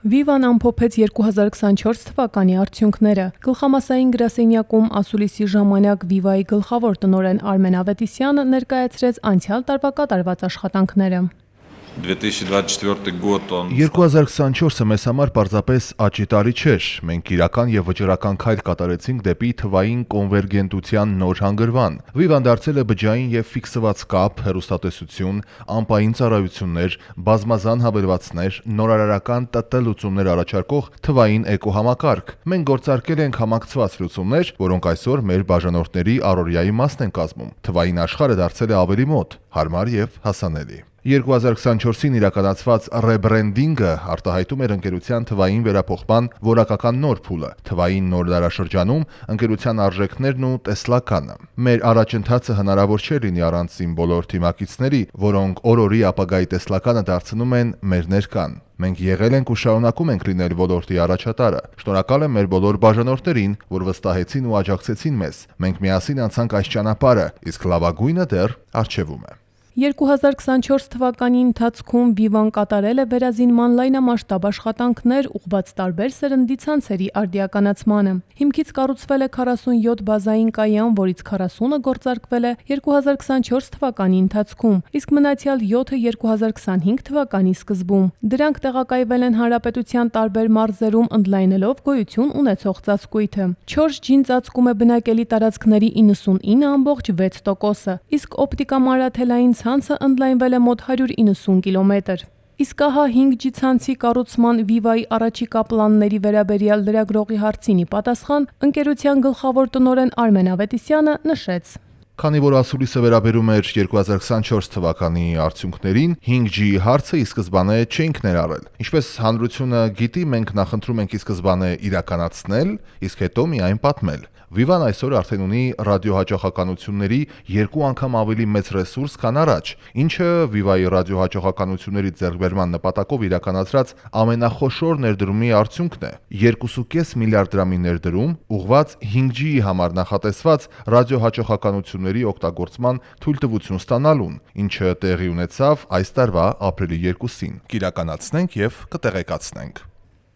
Vivan ամփոփեց 2024 թվականի արդյունքները։ Գլխամասային գրասենյակում ասուլիսի ժամանակ Viva-ի գլխավոր տնօրեն Արմեն Ավետիսյանը ներկայացրեց անցյալ տարվա կատարված աշխատանքները։ 2024-ը մեզ համար պարզապես աճի տարի չէր։ Մենք իրական եւ վճռական քայլ կատարեցինք դեպի թվային կոնվերգենտության նոր հանգրվան։ Vivan դարձել է բջջային եւ ֆիքսված կապ, հեռուստատեսություն, ամպային ծառայություններ, բազմազան հավելվածներ, նորարարական ՏՏ լուծումներ առաջարկող թվային էկոհամակարգ։ Մենք գործարկել ենք համակցված լուծումներ, որոնք այսօր մեր բաժանորդների առօրյայի մասն են կազմում։ Թվային աշխարհը դարձել է ավելի մոտ, հարմար եւ հասանելի։ 2024-ին իրականացված ռեբրենդինգը արտահայտում էր ընկերության թվային վերափոխման որակական նոր փուլը։ Թվային նոր դարաշրջանում ընկերության արժեքներն ու տեսլականը։ Մեր առաջընթացը հնարավոր չէ լինի առանց իմ բոլոր թիմակիցների, որոնք օր-օրի ապագայի տեսլականը դարձնում են մեր ներկան։ Մենք եղել ենք ու շարունակում ենք լինել ոլորտի առաջատարը։ Շնորհակալ եմ մեր բոլոր բաժանորդներին, որ վստահեցին ու աջակցեցին մեզ։ Մենք միասին անցանք այս ճանապարհը, իսկ լավագույնը դեռ առջևում է։ 2024 թվականի ընթացքում Vivan կատարել է վերազինման լայնամասշտաբ աշխատանքներ ուղղված տարբեր սերնդի ցանցերի արդիականացմանը։ Հիմքից կառուցվել է 47 բազային կայան, որից 40-ը գործարկվել է 2024 թվականի ընթացքում, իսկ մնացյալ 7-ը 2025 թվականի սկզբում։ Դրանք տեղակայվել են հանրապետության տարբեր մարզերում ընդլայնելով գոյություն ունեցող ծածկույթը։ 4G-ն ծածկում է բնակելի տարածքների 99.6%-ը, իսկ օպտիկամանրաթելային ցանցը ընդլայնվել է մոտ 190 կիլոմետր։ Իսկ ահա 5G ցանցի կառուցման Viva-ի առաջիկա պլանների վերաբերյալ լրագրողի հարցին ի պատասխան ընկերության գլխավոր տնօրեն Արմեն Ավետիսյանը նշեց. Քանի որ ասուլիսը վերաբերում էր 2024 թվականի արդյունքներին, 5G հարցը ի սկզբանե չէինք ներառել։ Ինչպես հանրությունը գիտի, մենք նախընտրում ենք ի սկզբանե իրականացնել, իսկ հետո միայն պատմել։ Vivan այսօր արդեն ունի ռադիոհաճախականությունների 2 անգամ ավելի մեծ ռեսուրս, քան առաջ, ինչը Viva-ի ռադիոհաճախականությունների ձեռքբերման նպատակով իրականացրած ամենախոշոր ներդրումի արդյունքն է։ 2.5 միլիարդ դրամի ներդրում ուղղված 5G-ի համար նախատեսված ռադիոհաճախականությունների օգտագործման թույլտվություն ստանալուն, ինչը տեղի ունեցավ այս տարվա ապրիլի 2-ին։ Կիրականացնենք եւ կտեղեկացնենք։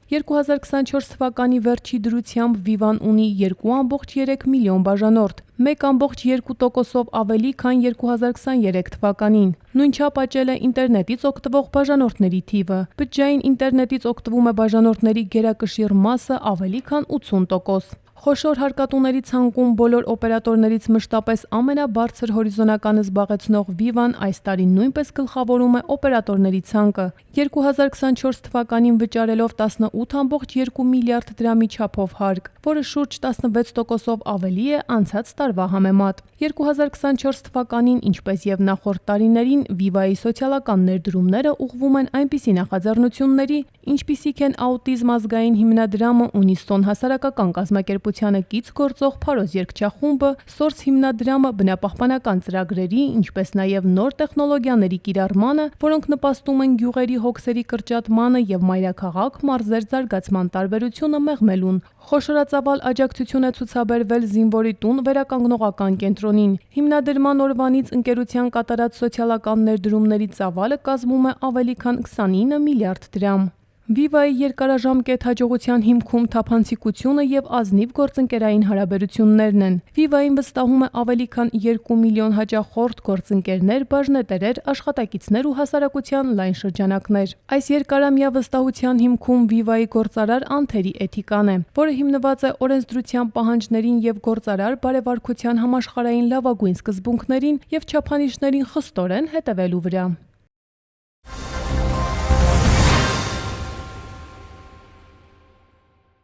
2024 թվականի վերջի դրությամբ Vivan ունի 2.3 միլիոն բաժանորդ, 1.2%-ով ավելի, քան 2023 թվականին։ Նույնչափ աճել է ինտերնետից օգտվող բաժանորդների թիվը։ Բջջային ինտերնետից օգտվում է բաժանորդների գերակշիռ մասը ավելի քան 80%։ Խոշոր հարկատուների ցանկում բոլոր օպերատորներից մշտապես ամենաբարձր հորիզոնականը զբաղեցնող Vivan այս տարի նույնպես գլխավորում է օպերատորների ցանկը, 2024 թվականին վճարելով 18.2 միլիարդ դրամի չափով հարկ, որը շուրջ 16%-ով ավելի է անցած տարվա համեմատ։ 2024 թվականին, ինչպես եւ նախորդ տարիներին, Viva-ի սոցիալական ներդրումները ուղղվում են այնպիսի նախաձեռնությունների, ինչպիսիք են Աուտիզմ ազգային հիմնադրամը, Ունիստոն հասարակական կազմակերպությանը կից գործող Փարոզ երգչախումբը, Source հիմնադրամը, բնապահպանական ծրագրերի, ինչպես նաև նոր տեխնոլոգիաների կիրառմանը, որոնք նպաստում են գյուղերի հոգսերի կրճատմանը եւ մայրաքաղաք մարզեր զարգացման տարբերությունը մեղմելուն։ Խոշորածավալ աջակցություն է ցուցաբերվել Զինվորի տուն վերականգնողական կենտրոնին։ Հիմնադրման օրվանից ընկերության կատարած սոցիալական ներդրումների ծավալը կազմում է ավելի քան 29 միլիարդ դրամ։ Viva-ի երկարաժամկետ հաջողության հիմքում թափանցիկությունը եւ ազնիվ գործընկերային հարաբերություններն են։ Viva-ին վստահում է ավելի քան 2 միլիոն հաճախորդ, գործընկերներ, բաժնետերեր, աշխատակիցներ ու հասարակության լայն շրջանակներ։ Այս երկարամյա վստահության հիմքում Viva-ի գործարար Անթերի էթիկան է, որը հիմնված է օրենսդրության պահանջներին եւ գործարար բարեվարքության համաշխարհային լավագույն սկզբունքներին եւ չափանիշներին խստորեն հետևելու վրա։